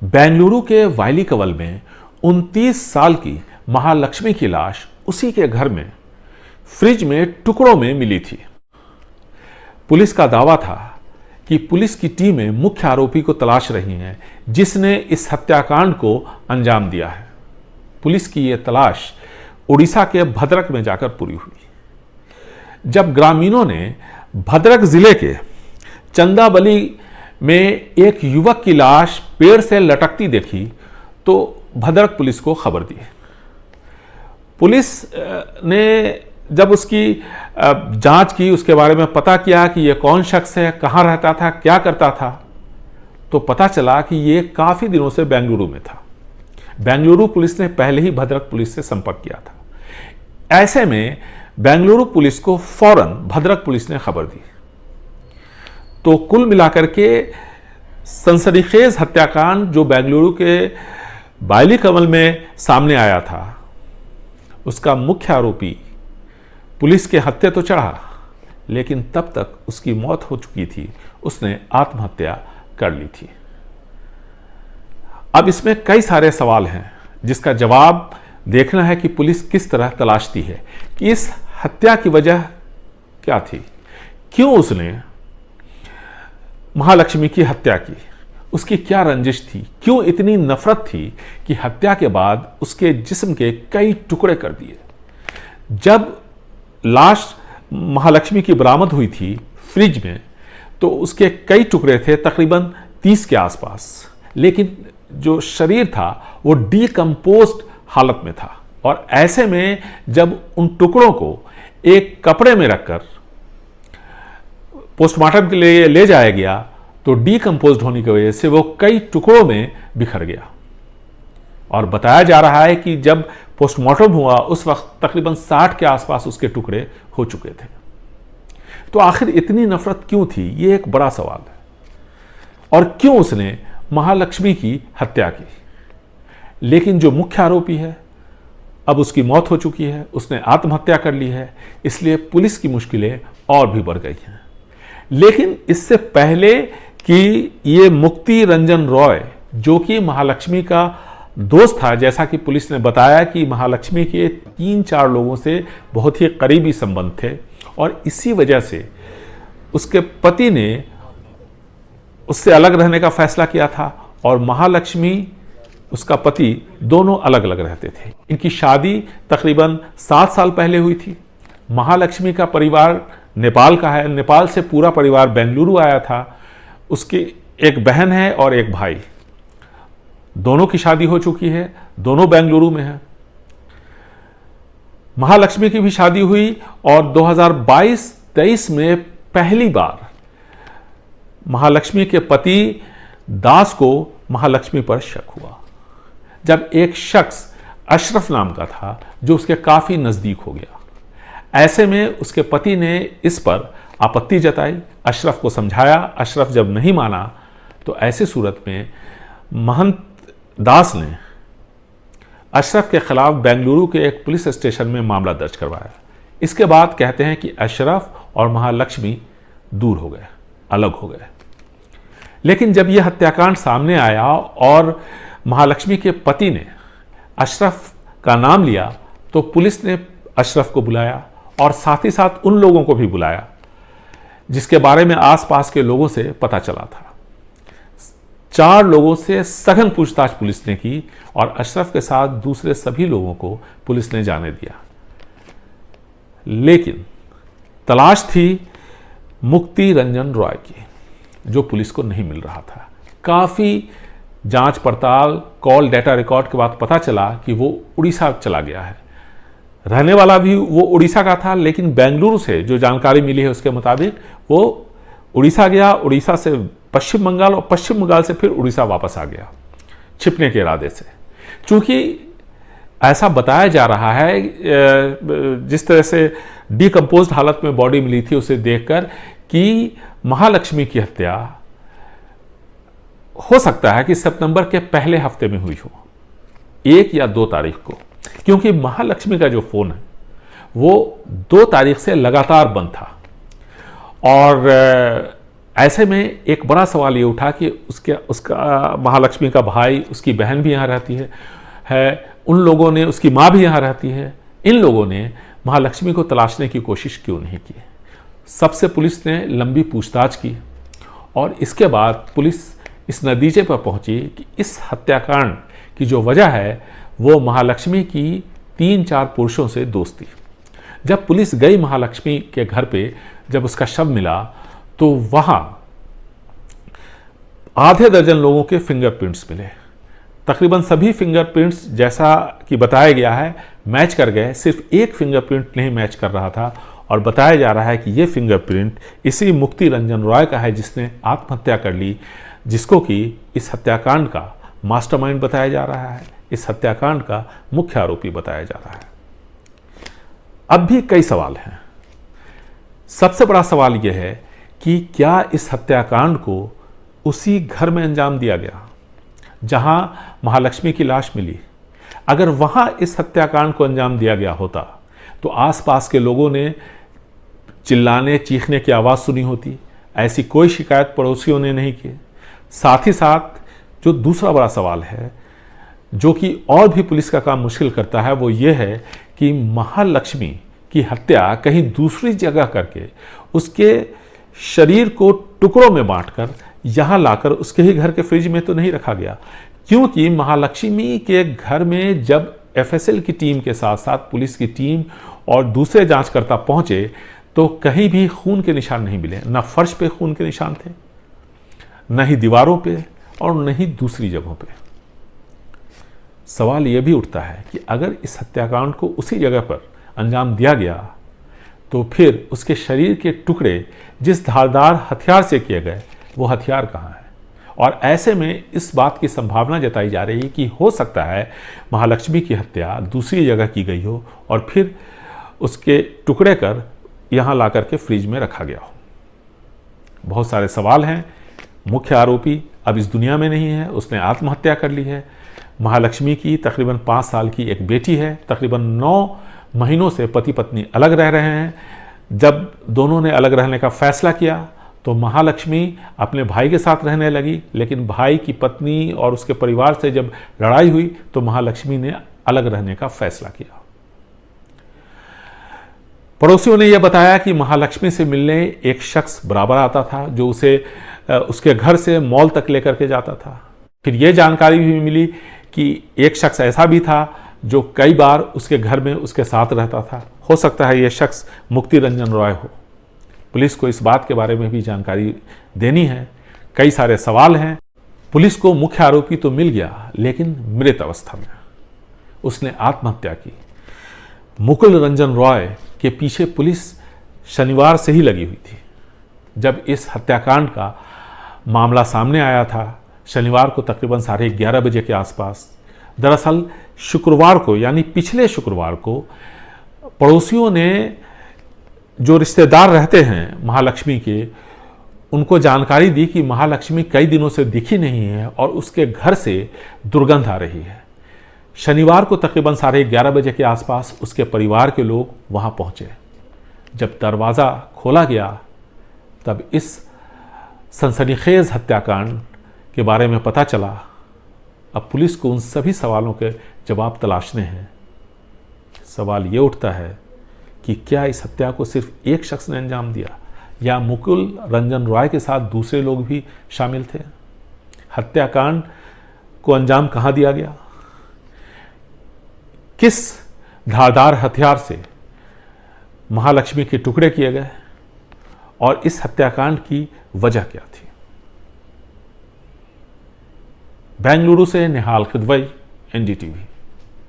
बेंगलुरु के वाइली कवल में 29 साल की महालक्ष्मी की लाश उसी के घर में फ्रिज में टुकड़ों में मिली थी। पुलिस का दावा था कि पुलिस की टीमें मुख्य आरोपी को तलाश रही हैं जिसने इस हत्याकांड को अंजाम दिया है। पुलिस की यह तलाश उड़ीसा के भद्रक में जाकर पूरी हुई। जब ग्रामीणों ने भद्रक जिले के चंदाबली में एक युवक की लाश पेड़ से लटकती देखी तो भद्रक पुलिस को खबर दी। पुलिस ने जब उसकी जांच की, उसके बारे में पता किया कि यह कौन शख्स है, कहां रहता था, क्या करता था, तो पता चला कि यह काफी दिनों से बेंगलुरु में था। बेंगलुरु पुलिस ने पहले ही भद्रक पुलिस से संपर्क किया था। ऐसे में बेंगलुरु पुलिस को फौरन भद्रक पुलिस ने खबर दी। तो कुल मिलाकर के सनसनीखेज हत्याकांड जो बेंगलुरु के वाइली कवल में सामने आया था, उसका मुख्य आरोपी पुलिस के हत्थे तो चढ़ा, लेकिन तब तक उसकी मौत हो चुकी थी। उसने आत्महत्या कर ली थी। अब इसमें कई सारे सवाल हैं जिसका जवाब देखना है कि पुलिस किस तरह तलाशती है कि इस हत्या की वजह क्या थी, क्यों उसने महालक्ष्मी की हत्या की, उसकी क्या रंजिश थी, क्यों इतनी नफरत थी कि हत्या के बाद उसके जिस्म के कई टुकड़े कर दिए। जब लाश महालक्ष्मी की बरामद हुई थी फ्रिज में तो उसके कई टुकड़े थे, तकरीबन 30 के आसपास, लेकिन जो शरीर था वो डीकंपोज्ड हालत में था। और ऐसे में जब उन टुकड़ों को एक कपड़े में रखकर पोस्टमार्टम के लिए ले जाया गया तो डीकंपोज्ड होने की वजह से वो कई टुकड़ों में बिखर गया। और बताया जा रहा है कि जब पोस्टमार्टम हुआ उस वक्त तकरीबन 60 के आसपास उसके टुकड़े हो चुके थे। तो आखिर इतनी नफरत क्यों थी, ये एक बड़ा सवाल है। और क्यों उसने महालक्ष्मी की हत्या की। लेकिन जो मुख्य आरोपी है, अब उसकी मौत हो चुकी है, उसने आत्महत्या कर ली है, इसलिए पुलिस की मुश्किलें और भी बढ़ गई हैं। लेकिन इससे पहले कि ये मुक्ति रंजन रॉय, जो कि महालक्ष्मी का दोस्त था, जैसा कि पुलिस ने बताया कि महालक्ष्मी के 3-4 लोगों से बहुत ही करीबी संबंध थे और इसी वजह से उसके पति ने उससे अलग रहने का फैसला किया था और महालक्ष्मी, उसका पति, दोनों अलग अलग रहते थे। इनकी शादी तकरीबन 7 साल पहले हुई थी। महालक्ष्मी का परिवार नेपाल का है, नेपाल से पूरा परिवार बेंगलुरु आया था। उसकी एक बहन है और एक भाई, दोनों की शादी हो चुकी है, दोनों बेंगलुरु में है। महालक्ष्मी की भी शादी हुई और 2022-23 में पहली बार महालक्ष्मी के पति दास को महालक्ष्मी पर शक हुआ, जब एक शख्स अशरफ नाम का था जो उसके काफी नजदीक हो गया। ऐसे में उसके पति ने इस पर आपत्ति जताई, अशरफ को समझाया। अशरफ जब नहीं माना तो ऐसी सूरत में महंत दास ने अशरफ के खिलाफ बेंगलुरु के एक पुलिस स्टेशन में मामला दर्ज करवाया। इसके बाद कहते हैं कि अशरफ और महालक्ष्मी दूर हो गए, अलग हो गए। लेकिन जब यह हत्याकांड सामने आया और महालक्ष्मी के पति ने अशरफ का नाम लिया तो पुलिस ने अशरफ को बुलाया और साथ ही साथ उन लोगों को भी बुलाया जिसके बारे में आसपास के लोगों से पता चला था। 4 लोगों से सघन पूछताछ पुलिस ने की और अशरफ के साथ दूसरे सभी लोगों को पुलिस ने जाने दिया। लेकिन तलाश थी मुक्ति रंजन रॉय की, जो पुलिस को नहीं मिल रहा था। काफी जांच पड़ताल, कॉल डेटा रिकॉर्ड के बाद पता चला कि वो उड़ीसा चला गया है। रहने वाला भी वो उड़ीसा का था, लेकिन बेंगलुरु से जो जानकारी मिली है उसके मुताबिक वो उड़ीसा गया, उड़ीसा से पश्चिम बंगाल और पश्चिम बंगाल से फिर उड़ीसा वापस आ गया छिपने के इरादे से। चूंकि ऐसा बताया जा रहा है, जिस तरह से डीकंपोज्ड हालत में बॉडी मिली थी उसे देखकर, कि महालक्ष्मी की हत्या हो सकता है कि सितंबर के पहले हफ्ते में हुई हो, 1 या 2 तारीख को, क्योंकि महालक्ष्मी का जो फोन है वो 2 तारीख से लगातार बंद था और ऐसे में एक बड़ा सवाल ये उठा कि उसका महालक्ष्मी का भाई, उसकी बहन भी यहाँ रहती है, उन लोगों ने, उसकी माँ भी यहाँ रहती है, इन लोगों ने महालक्ष्मी को तलाशने की कोशिश क्यों नहीं की? सबसे पुलिस ने लंबी पूछताछ की और इसके बाद पुलिस इस नतीजे पर पहुंची कि इस हत्याकांड की जो वजह है वो महालक्ष्मी की 3-4 पुरुषों से दोस्ती। जब पुलिस गई महालक्ष्मी के घर पे, जब उसका शव मिला तो वहां आधे दर्जन लोगों के फिंगरप्रिंट्स मिले। तकरीबन सभी फिंगरप्रिंट्स, जैसा कि बताया गया है, मैच कर गए। सिर्फ एक फिंगरप्रिंट नहीं मैच कर रहा था और बताया जा रहा है कि ये फिंगरप्रिंट इसी मुक्ति रंजन रॉय का है जिसने आत्महत्या कर ली, जिसको कि इस हत्याकांड का मास्टरमाइंड बताया जा रहा है, इस हत्याकांड का मुख्य आरोपी बताया जा रहा है। अब भी कई सवाल हैं। सबसे बड़ा सवाल यह है कि क्या इस हत्याकांड को उसी घर में अंजाम दिया गया जहां महालक्ष्मी की लाश मिली? अगर वहां इस हत्याकांड को अंजाम दिया गया होता तो आसपास के लोगों ने चिल्लाने चीखने की आवाज़ सुनी होती। ऐसी कोई शिकायत पड़ोसियों ने नहीं की। साथ ही साथ जो दूसरा बड़ा सवाल है, जो कि और भी पुलिस का काम मुश्किल करता है, वो ये है कि महालक्ष्मी की हत्या कहीं दूसरी जगह करके उसके शरीर को टुकड़ों में बांटकर यहाँ लाकर उसके ही घर के फ्रिज में तो नहीं रखा गया, क्योंकि महालक्ष्मी के घर में जब एफएसएल की टीम के साथ साथ पुलिस की टीम और दूसरे जांचकर्ता पहुंचे तो कहीं भी खून के निशान नहीं मिले। न फर्श पे खून के निशान थे, न ही दीवारों पे और न ही दूसरी जगहों पे। सवाल यह भी उठता है कि अगर इस हत्याकांड को उसी जगह पर अंजाम दिया गया तो फिर उसके शरीर के टुकड़े जिस धारदार हथियार से किए गए वो हथियार कहाँ है? और ऐसे में इस बात की संभावना जताई जा रही है कि हो सकता है महालक्ष्मी की हत्या दूसरी जगह की गई हो और फिर उसके टुकड़े कर यहाँ ला करके फ्रिज में रखा गया हो। बहुत सारे सवाल हैं। मुख्य आरोपी अब इस दुनिया में नहीं है, उसने आत्महत्या कर ली है। महालक्ष्मी की तकरीबन 5 साल की एक बेटी है। तकरीबन 9 महीनों से पति पत्नी अलग रह रहे हैं। जब दोनों ने अलग रहने का फैसला किया तो महालक्ष्मी अपने भाई के साथ रहने लगी, लेकिन भाई की पत्नी और उसके परिवार से जब लड़ाई हुई तो महालक्ष्मी ने अलग रहने का फैसला किया। पड़ोसियों ने यह बताया कि महालक्ष्मी से मिलने एक शख्स बराबर आता था जो उसे उसके घर से मॉल तक लेकर के जाता था। फिर यह जानकारी भी मिली कि एक शख्स ऐसा भी था जो कई बार उसके घर में उसके साथ रहता था। हो सकता है यह शख्स मुक्ति रंजन रॉय हो। पुलिस को इस बात के बारे में भी जानकारी देनी है। कई सारे सवाल हैं। पुलिस को मुख्य आरोपी तो मिल गया, लेकिन मृत अवस्था में उसने आत्महत्या की। मुकुल रंजन रॉय के पीछे पुलिस शनिवार से ही लगी हुई थी। जब इस हत्याकांड का मामला सामने आया था शनिवार को तकरीबन 11:30 बजे के आसपास, दरअसल शुक्रवार को यानी पिछले शुक्रवार को पड़ोसियों ने, जो रिश्तेदार रहते हैं महालक्ष्मी के, उनको जानकारी दी कि महालक्ष्मी कई दिनों से दिखी नहीं है और उसके घर से दुर्गंध आ रही है। शनिवार को तकरीबन 11:30 बजे के आसपास उसके परिवार के लोग वहां पहुंचे। जब दरवाज़ा खोला गया तब इस सनसनीखेज हत्याकांड के बारे में पता चला। अब पुलिस को उन सभी सवालों के जवाब तलाशने हैं। सवाल ये उठता है कि क्या इस हत्या को सिर्फ एक शख्स ने अंजाम दिया या मुकुल रंजन रॉय के साथ दूसरे लोग भी शामिल थे? हत्याकांड को अंजाम कहाँ दिया गया? किस धारदार हथियार से महालक्ष्मी के टुकड़े किए गए और इस हत्याकांड की वजह क्या थी? बेंगलुरु से निहाल किदवई, एनडीटीवी।